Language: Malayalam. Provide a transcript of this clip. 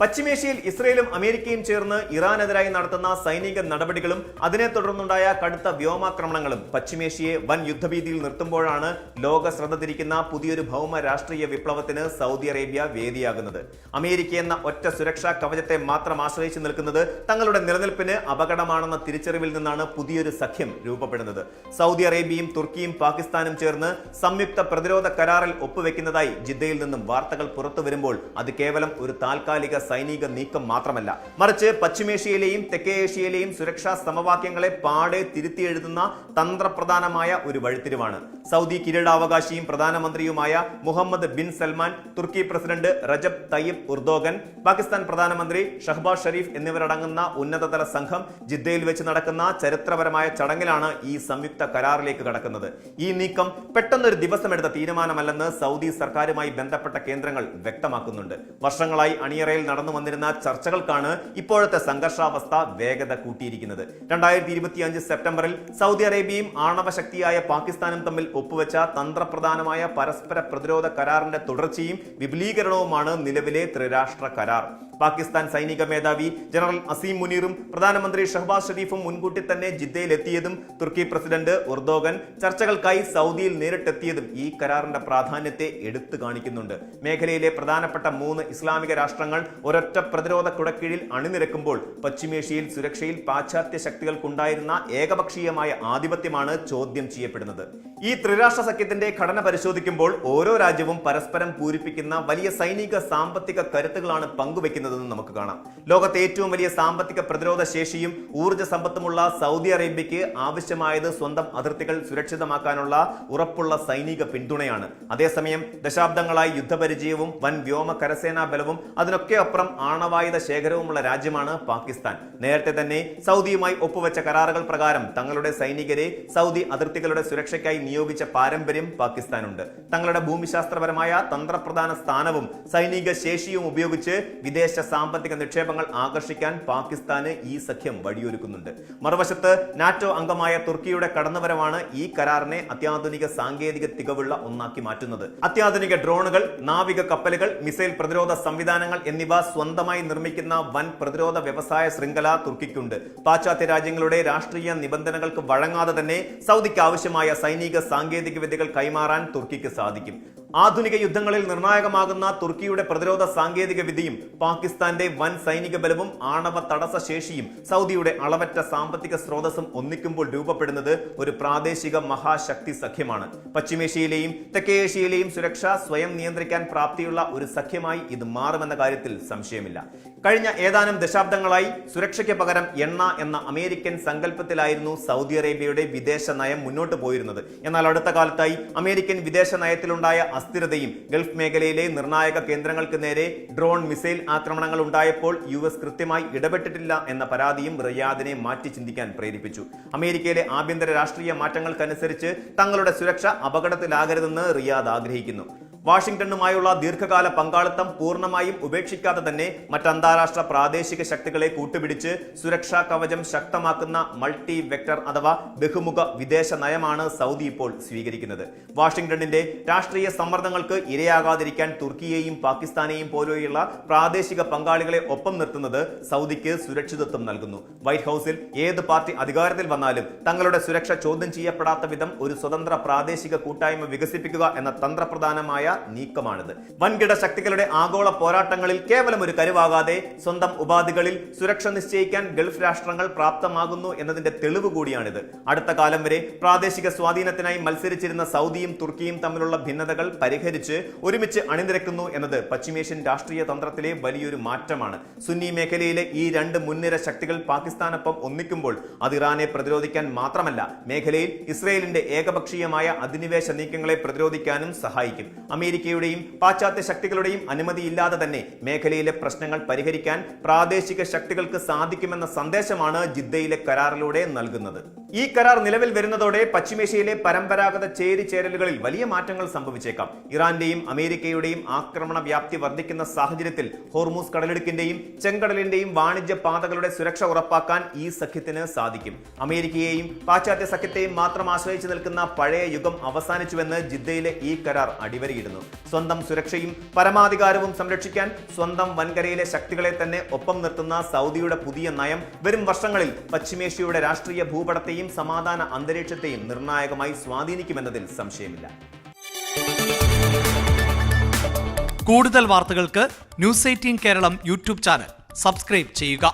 പശ്ചിമേഷ്യയിൽ ഇസ്രയേലും അമേരിക്കയും ചേർന്ന് ഇറാനെതിരായി നടത്തുന്ന സൈനിക നടപടികളും അതിനെ തുടർന്നുണ്ടായ കടുത്ത വ്യോമാക്രമണങ്ങളും പശ്ചിമേഷ്യയെ വൻ യുദ്ധഭീതിയിൽ നിർത്തുമ്പോഴാണ് ലോക ശ്രദ്ധ തിരിക്കുന്ന പുതിയൊരു ഭൗമ രാഷ്ട്രീയ വിപ്ലവത്തിന് സൗദി അറേബ്യ വേദിയാകുന്നത്. അമേരിക്ക എന്ന ഒറ്റ സുരക്ഷാ കവചത്തെ മാത്രം ആശ്രയിച്ചു നിൽക്കുന്നത് തങ്ങളുടെ നിലനിൽപ്പിന് അപകടമാണെന്ന തിരിച്ചറിവിൽ നിന്നാണ് പുതിയൊരു സഖ്യം രൂപപ്പെടുന്നത്. സൗദി അറേബ്യയും തുർക്കിയും പാകിസ്ഥാനും ചേർന്ന് സംയുക്ത പ്രതിരോധ കരാറിൽ ഒപ്പുവെക്കുന്നതായി ജിദ്ദയിൽ നിന്നും വാർത്തകൾ പുറത്തു വരുമ്പോൾ അത് കേവലം ഒരു താൽക്കാലിക സൈനിക നീക്കം മാത്രമല്ല, മറിച്ച് പശ്ചിമേഷ്യയിലെയും തെക്കേ ഏഷ്യയിലെയും സുരക്ഷാ സമവാക്യങ്ങളെ പാടെ തിരുത്തിയെഴുതുന്ന തന്ത്രപ്രധാനമായ ഒരു വഴിത്തിരിവാണ്. സൗദി കിരീടാവകാശിയും പ്രധാനമന്ത്രിയുമായ മുഹമ്മദ് ബിൻ സൽമാൻ, തുർക്കി പ്രസിഡന്റ് റജബ് തയ്യിബ് ഉർദോഗൻ, പാകിസ്ഥാൻ പ്രധാനമന്ത്രി ഷഹ്ബാസ് ഷരീഫ് എന്നിവരടങ്ങുന്ന ഉന്നതതല സംഘം ജിദ്ദയിൽ വെച്ച് നടക്കുന്ന ചരിത്രപരമായ ചടങ്ങിലാണ് ഈ സംയുക്ത കരാറിലേക്ക് കടക്കുന്നത്. ഈ നീക്കം പെട്ടെന്നൊരു ദിവസമെടുത്ത തീരുമാനമല്ലെന്ന് സൗദി സർക്കാരുമായി ബന്ധപ്പെട്ട കേന്ദ്രങ്ങൾ വ്യക്തമാക്കുന്നുണ്ട്. വർഷങ്ങളായി അണിയറയിൽ നടന്നു വന്നിരുന്ന ചർച്ചകൾക്കാണ് ഇപ്പോഴത്തെ സംഘർഷാവസ്ഥ വേഗത കൂട്ടിയിരിക്കുന്നത്. 2025 സെപ്റ്റംബറിൽ സൗദി അറേബ്യയും ആണവശക്തിയായ പാകിസ്ഥാനും തമ്മിൽ ഒപ്പുവെച്ച തന്ത്രപ്രധാനമായ പരസ്പര പ്രതിരോധ കരാറിന്റെ തുടർച്ചയും വിപുലീകരണവുമാണ് നിലവിലെ ത്രിരാഷ്ട്ര കരാർ. പാകിസ്ഥാൻ സൈനിക മേധാവി ജനറൽ അസീം മുനീറും പ്രധാനമന്ത്രി ഷഹ്ബാസ് ഷരീഫും മുൻകൂട്ടി തന്നെ ജിദ്ദയിൽ എത്തിയതും തുർക്കി പ്രസിഡന്റ് ഉർദോഗൻ ചർച്ചകൾക്കായി സൗദിയിൽ നേരിട്ടെത്തിയതും ഈ കരാറിന്റെ പ്രാധാന്യത്തെ എടുത്തു കാണിക്കുന്നുണ്ട്. മേഖലയിലെ പ്രധാനപ്പെട്ട 3 ഇസ്ലാമിക രാഷ്ട്രങ്ങൾ ഒരൊറ്റ പ്രതിരോധ കുടക്കീഴിൽ അണിനിരക്കുമ്പോൾ പശ്ചിമേഷ്യയിൽ സുരക്ഷയിൽ പാശ്ചാത്യ ശക്തികൾക്കുണ്ടായിരുന്ന ഏകപക്ഷീയമായ ആധിപത്യമാണ് ചോദ്യം ചെയ്യപ്പെടുന്നത്. ഈ ത്രിരാഷ്ട്ര സഖ്യത്തിന്റെ ഘടന പരിശോധിക്കുമ്പോൾ ഓരോ രാജ്യവും പരസ്പരം പൂരിപ്പിക്കുന്ന വലിയ സൈനിക സാമ്പത്തിക കരുത്തുകളാണ് പങ്കുവെക്കുന്നതെന്ന് നമുക്ക് കാണാം. ലോകത്തെ ഏറ്റവും വലിയ സാമ്പത്തിക പ്രതിരോധ ശേഷിയും ഊർജ്ജ സമ്പത്തുമുള്ള സൗദി അറേബ്യയ്ക്ക് ആവശ്യമായത് സ്വന്തം അതിർത്തികൾ സുരക്ഷിതമാക്കാനുള്ള ഉറപ്പുള്ള സൈനിക പിന്തുണയാണ്. അതേസമയം ദശാബ്ദങ്ങളായി യുദ്ധപരിചയവും വൻ വ്യോമ കരസേനാ ബലവും അതിനൊക്കെ അപ്പുറം ആണവായുധ ശേഖരവുമുള്ള രാജ്യമാണ് പാകിസ്ഥാൻ. നേരത്തെ തന്നെ സൗദിയുമായി ഒപ്പുവെച്ച കരാറുകൾ പ്രകാരം തങ്ങളുടെ സൈനികരെ സൗദി അതിർത്തികളുടെ സുരക്ഷയ്ക്കായി നിയോഗിച്ച പാരമ്പര്യം പാകിസ്ഥാനുണ്ട്. തങ്ങളുടെ ഭൂമിശാസ്ത്രപരമായ തന്ത്രപ്രധാന സ്ഥാനവും സൈനിക ശേഷിയും ഉപയോഗിച്ച് വിദേശ സാമ്പത്തിക നിക്ഷേപങ്ങൾ ആകർഷിക്കാൻ പാകിസ്ഥാന് ഈ സഖ്യം വഴിയൊരുക്കുന്നുണ്ട്. മറുവശത്ത് നാറ്റോ അംഗമായ തുർക്കിയുടെ കടന്നുവരവാണ് ഈ കരാറിനെ അത്യാധുനിക സാങ്കേതിക തികവുള്ള ഒന്നാക്കി മാറ്റുന്നത്. അത്യാധുനിക ഡ്രോണുകൾ, നാവിക കപ്പലുകൾ, മിസൈൽ പ്രതിരോധ സംവിധാനങ്ങൾ എന്നിവ സ്വന്തമായി നിർമ്മിക്കുന്ന വൻ പ്രതിരോധ വ്യവസായ ശൃംഖല തുർക്കിക്കുണ്ട്. പാശ്ചാത്യ രാജ്യങ്ങളുടെ രാഷ്ട്രീയ നിബന്ധനകൾക്ക് വഴങ്ങാതെ തന്നെ സൗദിക്ക് ആവശ്യമായ സൈനിക സാങ്കേതിക വിദ്യകൾ കൈമാറാൻ തുർക്കിക്ക് സാധിക്കും. ആധുനിക യുദ്ധങ്ങളിൽ നിർണായകമാകുന്ന തുർക്കിയുടെ പ്രതിരോധ സാങ്കേതിക വിദ്യയും പാകിസ്ഥാന്റെ വൻ സൈനിക ബലവും ആണവ തടസ്സ ശേഷിയും സൗദിയുടെ അളവറ്റ സാമ്പത്തിക സ്രോതസ്സും ഒന്നിക്കുമ്പോൾ രൂപപ്പെടുന്നത് ഒരു പ്രാദേശിക മഹാശക്തി സഖ്യമാണ്. പശ്ചിമേഷ്യയിലെയും തെക്കേ ഏഷ്യയിലെയും സുരക്ഷ സ്വയം നിയന്ത്രിക്കാൻ പ്രാപ്തിയുള്ള ഒരു സഖ്യമായി ഇത് മാറുമെന്ന കാര്യത്തിൽ സംശയമില്ല. കഴിഞ്ഞ ഏതാനും ദശാബ്ദങ്ങളായി സുരക്ഷയ്ക്ക് പകരം എണ്ണ എന്ന അമേരിക്കൻ സങ്കല്പത്തിലായിരുന്നു സൗദി അറേബ്യയുടെ വിദേശ നയം മുന്നോട്ട് പോയിരുന്നത്. എന്നാൽ അടുത്ത കാലത്തായി അമേരിക്കൻ വിദേശ നയത്തിലുണ്ടായ അസ്ഥിരതയും ഗൾഫ് മേഖലയിലെ നിർണായക കേന്ദ്രങ്ങൾക്ക് നേരെ ഡ്രോൺ, മിസൈൽ ആക്രമണങ്ങൾ ഉണ്ടായപ്പോൾ US കൃത്യമായി ഇടപെട്ടിട്ടില്ല എന്ന പരാതിയും റിയാദിനെ മാറ്റി ചിന്തിക്കാൻ പ്രേരിപ്പിച്ചു. അമേരിക്കയിലെ ആഭ്യന്തര രാഷ്ട്രീയ മാറ്റങ്ങൾക്കനുസരിച്ച് തങ്ങളുടെ സുരക്ഷ അപകടത്തിലാകരുതെന്ന് റിയാദ് ആഗ്രഹിക്കുന്നു. വാഷിംഗ്ടണുമായുള്ള ദീർഘകാല പങ്കാളിത്തം പൂർണ്ണമായും ഉപേക്ഷിക്കാതെ തന്നെ മറ്റന്താരാഷ്ട്ര പ്രാദേശിക ശക്തികളെ കൂട്ടുപിടിച്ച് സുരക്ഷാ കവചം ശക്തമാക്കുന്ന മൾട്ടി വെക്ടർ അഥവാ ബഹുമുഖ വിദേശ നയമാണ് സൗദി ഇപ്പോൾ സ്വീകരിക്കുന്നത്. വാഷിംഗ്ടണിന്റെ രാഷ്ട്രീയ സമ്മർദ്ദങ്ങൾക്ക് ഇരയാകാതിരിക്കാൻ തുർക്കിയെയും പാകിസ്ഥാനെയും പോലെയുള്ള പ്രാദേശിക പങ്കാളികളെ ഒപ്പം നിർത്തുന്നത് സൗദിക്ക് സുരക്ഷിതത്വം നൽകുന്നു. വൈറ്റ് ഹൌസിൽ ഏത് പാർട്ടി അധികാരത്തിൽ വന്നാലും തങ്ങളുടെ സുരക്ഷ ചോദ്യം ചെയ്യപ്പെടാത്ത വിധം ഒരു സ്വതന്ത്ര പ്രാദേശിക കൂട്ടായ്മ വികസിപ്പിക്കുക എന്ന തന്ത്രപ്രധാനമായ നീക്കമാണിത്. വൻകിട ശക്തികളുടെ ആഗോള പോരാട്ടങ്ങളിൽ കേവലം ഒരു കരുവാകാതെ സ്വന്തം ഉപാധികളിൽ സുരക്ഷ നിശ്ചയിക്കാൻ ഗൾഫ് രാഷ്ട്രങ്ങൾ പ്രാപ്തമാകുന്നു എന്നതിന്റെ തെളിവ് കൂടിയാണിത്. അടുത്ത കാലം വരെ പ്രാദേശിക സ്വാധീനത്തിനായി മത്സരിച്ചിരുന്ന സൗദിയും തുർക്കിയും തമ്മിലുള്ള ഭിന്നതകൾ പരിഹരിച്ച് ഒരുമിച്ച് അണിനിരക്കുന്നു എന്നത് പശ്ചിമേഷ്യൻ രാഷ്ട്രീയ തന്ത്രത്തിലെ വലിയൊരു മാറ്റമാണ്. സുന്നി മേഖലയിലെ ഈ 2 മുൻനിര ശക്തികൾ പാകിസ്ഥാനൊപ്പം ഒന്നിക്കുമ്പോൾ അത് ഇറാനെ പ്രതിരോധിക്കാൻ മാത്രമല്ല, മേഖലയിൽ ഇസ്രയേലിന്റെ ഏകപക്ഷീയമായ അധിനിവേശ നീക്കങ്ങളെ പ്രതിരോധിക്കാനും സഹായിക്കും. അമേരിക്കയുടെയും പാശ്ചാത്യ ശക്തികളുടെയും അനുമതിയില്ലാതെ തന്നെ മേഖലയിലെ പ്രശ്നങ്ങൾ പരിഹരിക്കാൻ പ്രാദേശിക ശക്തികൾക്ക് സാധിക്കുമെന്ന സന്ദേശമാണ് ജിദ്ദയിലെ കരാറിലൂടെ നൽകുന്നത്. ഈ കരാർ നിലവിൽ വരുന്നതോടെ പശ്ചിമേഷ്യയിലെ പരമ്പരാഗത ചേരിചേരലുകളിൽ വലിയ മാറ്റങ്ങൾ സംഭവിച്ചേക്കാം. ഇറാന്റെയും അമേരിക്കയുടെയും ആക്രമണ വ്യാപ്തി വർദ്ധിക്കുന്ന സാഹചര്യത്തിൽ ഹോർമൂസ് കടലിടുക്കിന്റെയും ചെങ്കടലിന്റെയും വാണിജ്യ പാതകളുടെ സുരക്ഷ ഉറപ്പാക്കാൻ ഈ സഖ്യത്തിന് സാധിക്കും. അമേരിക്കയെയും പാശ്ചാത്യ സഖ്യത്തെയും മാത്രം ആശ്രയിച്ചു നിൽക്കുന്ന പഴയ യുഗം അവസാനിച്ചുവെന്ന് ജിദ്ദയിലെ ഈ കരാർ അടിവരയിടുന്നു. വ്യക്തമാക്കിയിരുന്നു. സ്വന്തം സുരക്ഷയും പരമാധികാരവും സംരക്ഷിക്കാൻ സ്വന്തം വൻകരയിലെ ശക്തികളെ തന്നെ ഒപ്പം നിർത്തുന്ന സൗദിയുടെ പുതിയ നയം വരും വർഷങ്ങളിൽ പശ്ചിമേഷ്യയുടെ രാഷ്ട്രീയ ഭൂപടത്തെയും സമാധാന അന്തരീക്ഷത്തെയും നിർണായകമായി സ്വാധീനിക്കുമെന്നതിൽ സംശയമില്ല. കൂടുതൽ വാർത്തകൾക്ക് news 18 Keralam YouTube channel subscribe ചെയ്യുക.